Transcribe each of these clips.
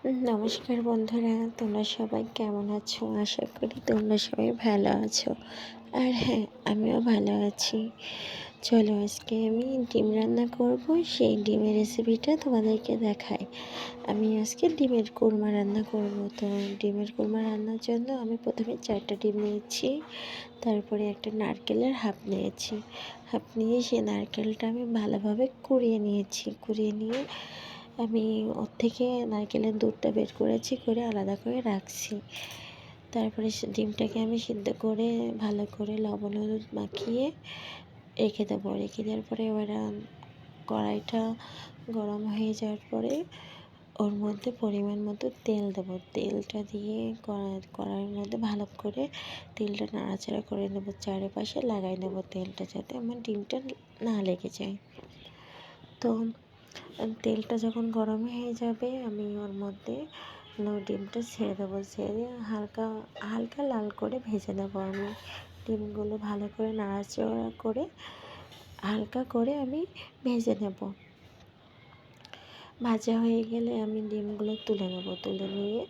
নমস্কার বন্ধুরা, তোমরা সবাই কেমন আছো? আশা করি তোমরা সবাই ভালো আছো। আর হ্যাঁ, আমিও ভালো আছি। চলো আজকে আমি ডিম রান্না করব, সেই ডিমের রেসিপিটা তোমাদেরকে দেখাই। আমি আজকে ডিমের কোরমা রান্না করব। তো ডিমের কোরমা রান্নার জন্য আমি প্রথমে 4টা ডিম নিয়েছি, তারপরে একটা নারকেলের হাফ নিয়েছি। হাফ নিয়ে সেই নারকেলটা আমি ভালোভাবে কুড়িয়ে নিয়েছি। কুড়িয়ে নিয়ে আমি ওর থেকে নারকেলের দুধটা বের করেছি, করে আলাদা করে রাখছি। তারপরে ডিমটাকে আমি সিদ্ধ করে ভালো করে লবণ হলুদ মাখিয়ে রেখে দেবো। রেখে দেওয়ার পরে এবার কড়াইটা গরম হয়ে যাওয়ার পরে ওর মধ্যে পরিমাণ মতো তেল দেবো। তেলটা দিয়ে কড়াইয়ের মধ্যে ভালো করে তেলটা নাড়াচাড়া করে নেবো, চারিপাশে লাগাই নেবো তেলটা, যাতে আমার ডিমটা না লেগে যায়। তো তেলটা যখন গরম হয়ে যাবে, আমি ওর মধ্যে ডিমটা ছেড়ে দেবো। ছেড়ে হালকা হালকা লাল করে ভেজে নেবো। আমি ডিমগুলো ভালো করে নাড়াচাড়া করে হালকা করে আমি ভেজে নেব। ভাজা হয়ে গেলে আমি ডিমগুলো তুলে নেব। তুলে নিয়ে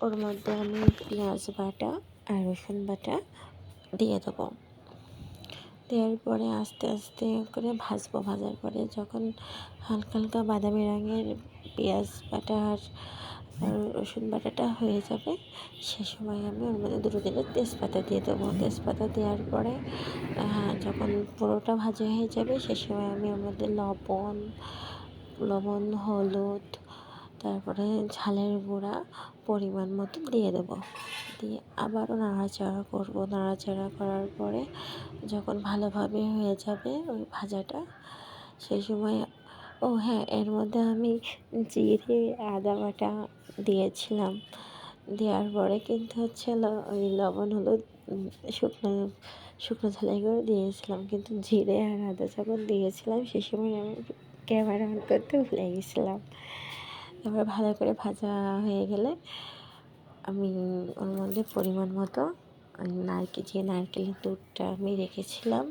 ওর মধ্যে আমি পেঁয়াজ বাটা আর রসুন বাটা দিয়ে দেবো। দেওয়ার পরে আস্তে আস্তে করে ভাজবো। ভাজার পরে যখন হালকা হালকা বাদামি রঙের পেঁয়াজ বাটা আর রসুন বাটাটা হয়ে যাবে, সে সময় আমি ওর মধ্যে দুটো দিলে তেজপাতা দিয়ে দেবো। তেজপাতা দেওয়ার পরে যখন পুরোটা ভাজা হয়ে যাবে, সে সময় আমি ওর মধ্যে লবণ হলুদ, তারপরে ঝালের গুঁড়া পরিমাণ মতো দিয়ে দেবো। দিয়ে আবারও নাড়াচাড়া করবো। নাড়াচাড়া করার পরে যখন ভালোভাবে হয়ে যাবে ওই ভাজাটা, সেই সময় হ্যাঁ, এর মধ্যে আমি জিরে আদা বাটা দিয়েছিলাম। দেওয়ার পরে কিন্তু ওই লবণ হলুদ শুকনো ঝালের গুঁড়ো দিয়েছিলাম, কিন্তু জিরে আর আদা যখন দিয়েছিলাম সে সময় আমি ক্যামেরা অন করতে ভুলে গেছিলাম। এবার ভালো করে ভাজা হয়ে গেলে আমি ওর মধ্যে পরিমাণ মতো নারকেলের দুধটা আমি রেখেছিলাম,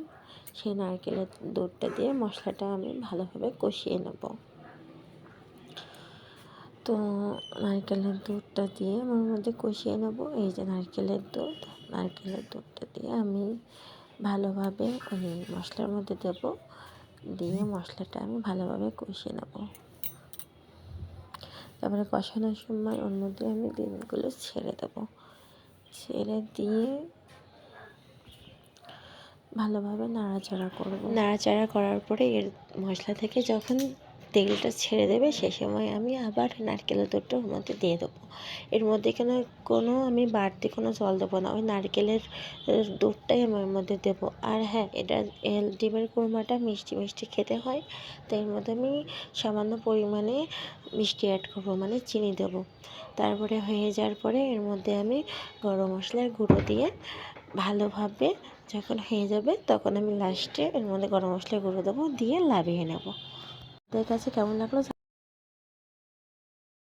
সেই নারকেলের দুধটা দিয়ে মশলাটা আমি ভালোভাবে কষিয়ে নেব। তো নারকেলের দুধটা দিয়ে আমার মধ্যে কষিয়ে নেব। এই যে নারকেলের দুধটা দিয়ে আমি ভালোভাবে ওই মশলার মধ্যে দেব। দিয়ে মশলাটা আমি ভালোভাবে কষিয়ে নেব। তারপরে কষানোর সময় ওর মধ্যে আমি ডিমগুলো ছেড়ে দেবো। ছেড়ে দিয়ে ভালোভাবে নাড়াচাড়া করব। নাড়াচাড়া করার পরে এর মশলা থেকে যখন তেলটা ছেড়ে দেবে, সে সময় আমি আবার নারকেলের দুধটা ওর মধ্যে দিয়ে দেবো। এর মধ্যে কোনো আমি বাড়তি কোনো জল দেবো না, ওই নারকেলের দুধটাই আমি ওর মধ্যে দেবো। আর হ্যাঁ, ডিমের কোরমাটা মিষ্টি মিষ্টি খেতে হয়, তাই এর মধ্যে আমি সামান্য পরিমাণে মিষ্টি অ্যাড করবো, মানে চিনি দেবো। তারপরে হয়ে যাওয়ার পরে এর মধ্যে আমি গরম মশলার গুঁড়ো দিয়ে ভালোভাবে যখন হয়ে যাবে, তখন আমি লাস্টে এর মধ্যে গরম মশলার গুঁড়ো দেবো, দিয়ে নামিয়ে নেব। আপনাদের কাছে কেমন লাগলো?